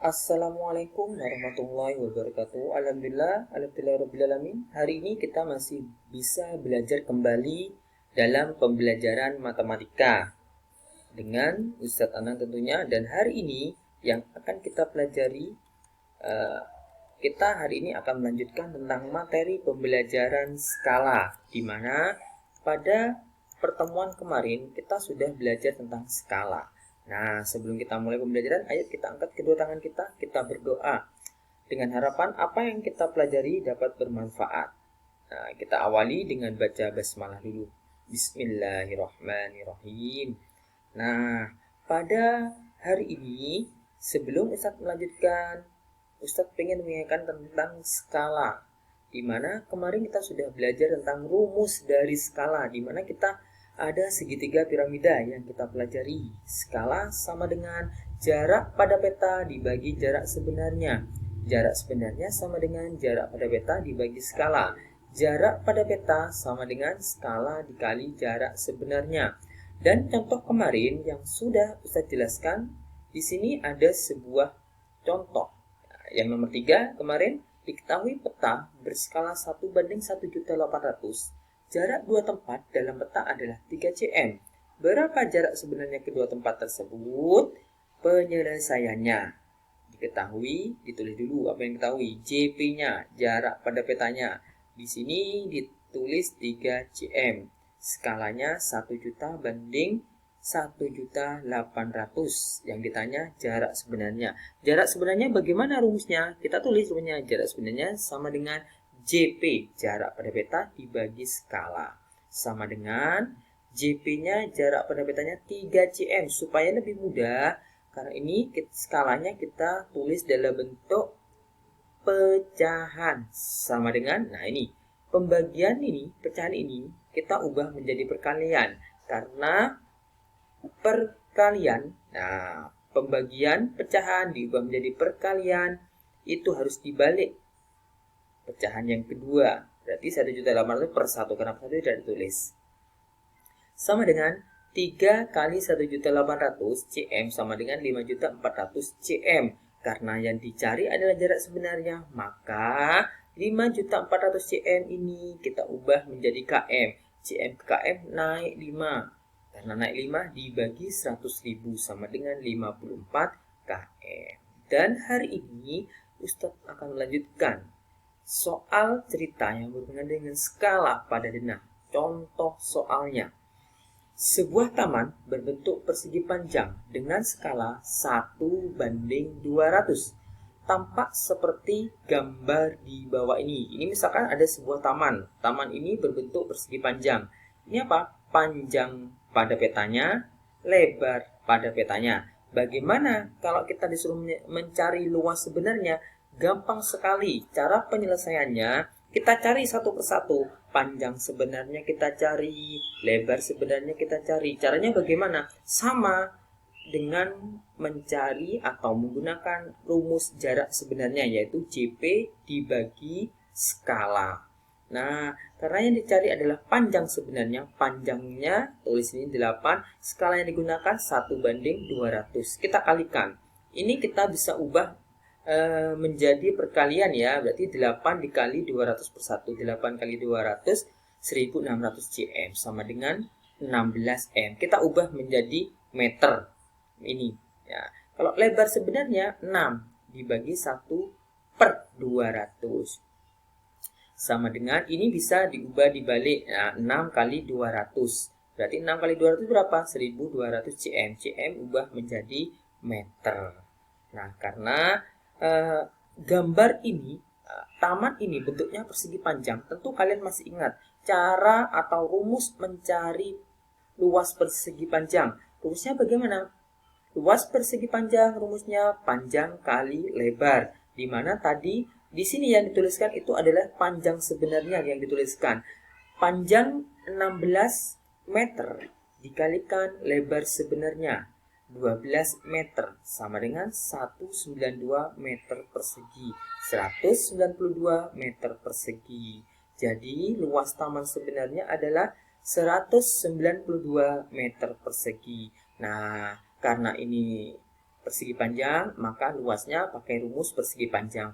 Assalamualaikum warahmatullahi wabarakatuh. Alhamdulillahirobbilalamin. Hari ini kita masih bisa belajar kembali dalam pembelajaran matematika dengan Ustadz Anang tentunya. Dan hari ini yang akan kita pelajari, kita hari ini akan melanjutkan tentang materi pembelajaran skala, di mana pada pertemuan kemarin kita sudah belajar tentang skala. Nah, sebelum kita mulai pembelajaran, ayo kita angkat kedua tangan kita berdoa. Dengan harapan apa yang kita pelajari dapat bermanfaat. Nah, kita awali dengan baca basmalah dulu. Bismillahirrahmanirrahim. Nah, pada hari ini, sebelum Ustadz melanjutkan, Ustadz pengen mengingatkan tentang skala. Di mana kemarin kita sudah belajar tentang rumus dari skala, di mana kita ada segitiga piramida yang kita pelajari. Skala sama dengan jarak pada peta dibagi jarak sebenarnya. Jarak sebenarnya sama dengan jarak pada peta dibagi skala. Jarak pada peta sama dengan skala dikali jarak sebenarnya. Dan contoh kemarin yang sudah Ustaz jelaskan, di sini ada sebuah contoh. Yang nomor 3 kemarin, diketahui peta berskala 1:1.800. Jarak dua tempat dalam peta adalah 3 cm. Berapa jarak sebenarnya kedua tempat tersebut? Penyelesaiannya diketahui, ditulis dulu apa yang diketahui. JP-nya, jarak pada petanya. Di sini ditulis 3 cm. Skalanya 1 juta banding 1.800.000. Yang ditanya jarak sebenarnya. Jarak sebenarnya bagaimana rumusnya? Kita tulis rumusnya. Jarak sebenarnya sama dengan JP, jarak pada peta dibagi skala. Sama dengan JP-nya, jarak pada petanya 3 cm. Supaya lebih mudah, karena ini skalanya kita tulis dalam bentuk pecahan. Sama dengan, nah ini, pembagian ini, pecahan ini, kita ubah menjadi perkalian. Karena perkalian, nah pembagian pecahan diubah menjadi perkalian, itu harus dibalik pecahan yang kedua. Berarti 1.800.000 per 1. Kenapa 1 tidak ditulis? Sama dengan 3 kali 1.800.000 cm sama dengan 5.400.000 cm. Karena yang dicari adalah jarak sebenarnya, maka 5.400.000 cm ini kita ubah menjadi km. Cm ke km naik 5. Karena naik 5 dibagi 100.000 sama dengan 54 km. Dan hari ini Ustadz akan melanjutkan soal cerita yang berhubungan dengan skala pada denah. Contoh soalnya. Sebuah taman berbentuk persegi panjang dengan skala 1:200. Tampak seperti gambar di bawah ini. Ini misalkan ada sebuah taman. Taman ini berbentuk persegi panjang. Ini apa? Panjang pada petanya, lebar pada petanya. Bagaimana kalau kita disuruh mencari luas sebenarnya? Gampang sekali. Cara penyelesaiannya, kita cari satu persatu. Panjang sebenarnya kita cari, lebar sebenarnya kita cari. Caranya bagaimana? Sama dengan mencari atau menggunakan rumus jarak sebenarnya, yaitu JP dibagi skala. Nah, karena yang dicari adalah panjang sebenarnya. Panjangnya, tulis ini 8. Skala yang digunakan 1:200. Kita kalikan. Ini kita bisa ubah menjadi perkalian ya, berarti 8 dikali 200 per 1. 8 kali 200 1600 cm sama dengan 16 m. Kita ubah menjadi meter ini ya. Kalau lebar sebenarnya 6 dibagi 1 per 200 sama dengan, ini bisa diubah dibalik ya, 6 kali 200. Berarti 6 kali 200 berapa? 1200 cm. Cm ubah menjadi meter. Nah, karena gambar ini, taman ini bentuknya persegi panjang. Tentu kalian masih ingat cara atau rumus mencari luas persegi panjang. Rumusnya bagaimana? Luas persegi panjang rumusnya panjang kali lebar. Di mana tadi di sini yang dituliskan itu adalah panjang sebenarnya yang dituliskan. Panjang 16 meter dikalikan lebar sebenarnya 12 meter sama dengan 192 meter persegi. 192 meter persegi. Jadi luas taman sebenarnya adalah 192 meter persegi. Nah, karena ini persegi panjang, maka luasnya pakai rumus persegi panjang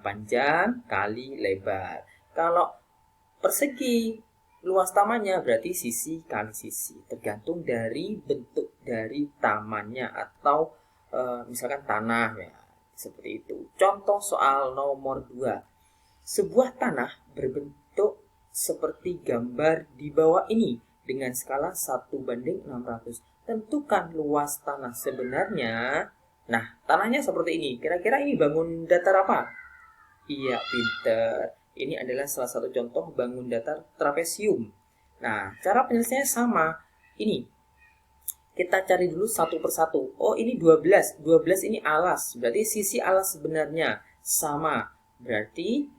kali lebar. Kalau persegi luas tamannya berarti sisi kali sisi, tergantung dari bentuk dari tamannya atau misalkan tanah ya, seperti itu. Contoh soal nomor 2. Sebuah tanah berbentuk seperti gambar di bawah ini dengan skala 1:600. Tentukan luas tanah sebenarnya. Nah, tanahnya seperti ini. Kira-kira ini bangun datar apa? Iya, pinter. Ini adalah salah satu contoh bangun datar trapesium. Nah, cara penyelesaiannya sama. Ini, kita cari dulu satu persatu. Oh, ini 12. 12 ini alas. Berarti sisi alas sebenarnya sama. Berarti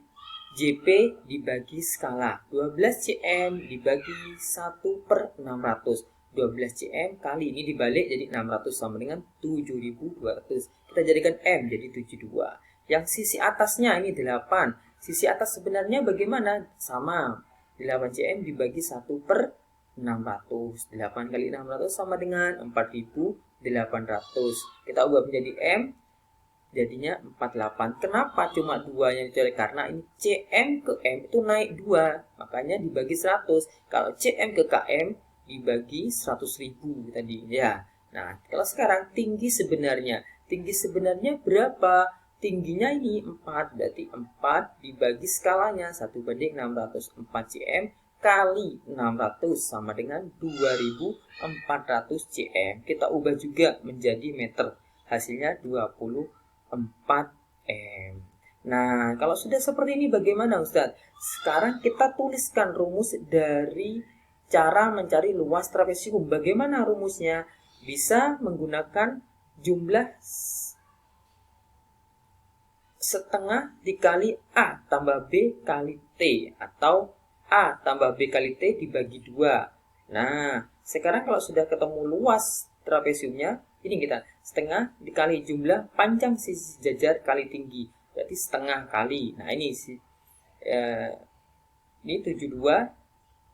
JP dibagi skala. 12 cm dibagi 1/600. 12 cm kali ini dibalik jadi 600 sama dengan 7.200. Kita jadikan M jadi 72. Yang sisi atasnya ini 8. Sisi atas sebenarnya bagaimana? Sama. 8 cm dibagi 1/600. 8 kali 600 sama dengan 4.800. Kita ubah menjadi M. Jadinya 48. Kenapa cuma 2 yang dicoret? Karena ini CM ke M itu naik 2. Makanya dibagi 100. Kalau CM ke KM dibagi 100.000 tadi ya. Nah, kalau sekarang tinggi sebenarnya. Tinggi sebenarnya berapa? Tingginya ini 4. Berarti 4 dibagi skalanya 1/600. 4 cm kali 600 sama dengan 2400 cm. Kita ubah juga menjadi meter. Hasilnya 24 M. Nah, kalau sudah seperti ini bagaimana Ustadz? Sekarang kita tuliskan rumus dari cara mencari luas trapesium. Bagaimana rumusnya? Bisa menggunakan jumlah setengah dikali A tambah B kali T. Atau A tambah B kali T dibagi 2. Nah, sekarang kalau sudah ketemu luas trapesiumnya, ini kita setengah dikali jumlah panjang sisi jajar kali tinggi. Berarti setengah kali. Nah, ini 72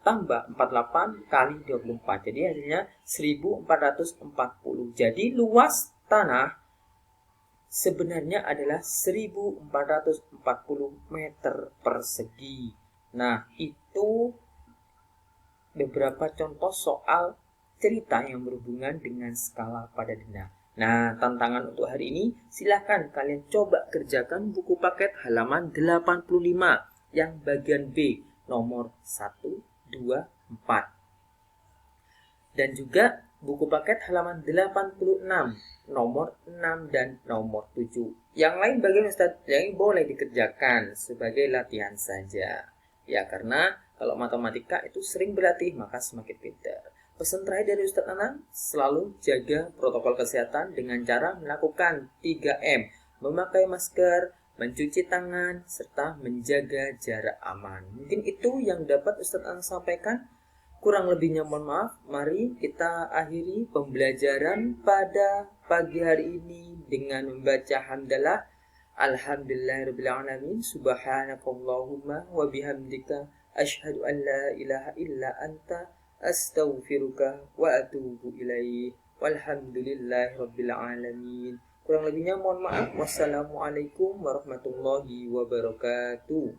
tambah 48 kali 24. Jadi hasilnya 1440. Jadi luas tanah sebenarnya adalah 1440 meter persegi. Nah, itu beberapa contoh soal cerita yang berhubungan dengan skala pada benda. Nah, tantangan untuk hari ini, silahkan kalian coba kerjakan buku paket halaman 85 yang bagian B, nomor 1, 2, 4. Dan juga buku paket halaman 86, nomor 6 dan nomor 7. Yang lain bagian Ustaz, yang boleh dikerjakan sebagai latihan saja. Ya, karena kalau matematika itu sering berlatih, maka semakin pintar. Pesan terakhir dari Ustadz Anang, selalu jaga protokol kesehatan dengan cara melakukan 3M. Memakai masker, mencuci tangan, serta menjaga jarak aman. Mungkin itu yang dapat Ustadz Anang sampaikan. Kurang lebihnya mohon maaf. Mari kita akhiri pembelajaran pada pagi hari ini dengan membaca hamdalah. Alhamdulillahirrabbilalamin. Subhanakallahumma wa bihamdika asyhadu an la ilaha illa anta astaghfiruka wa atubu ilaih. Walhamdulillahirrabbilalamin. Kurang lebihnya mohon maaf. Wassalamualaikum warahmatullahi wabarakatuh.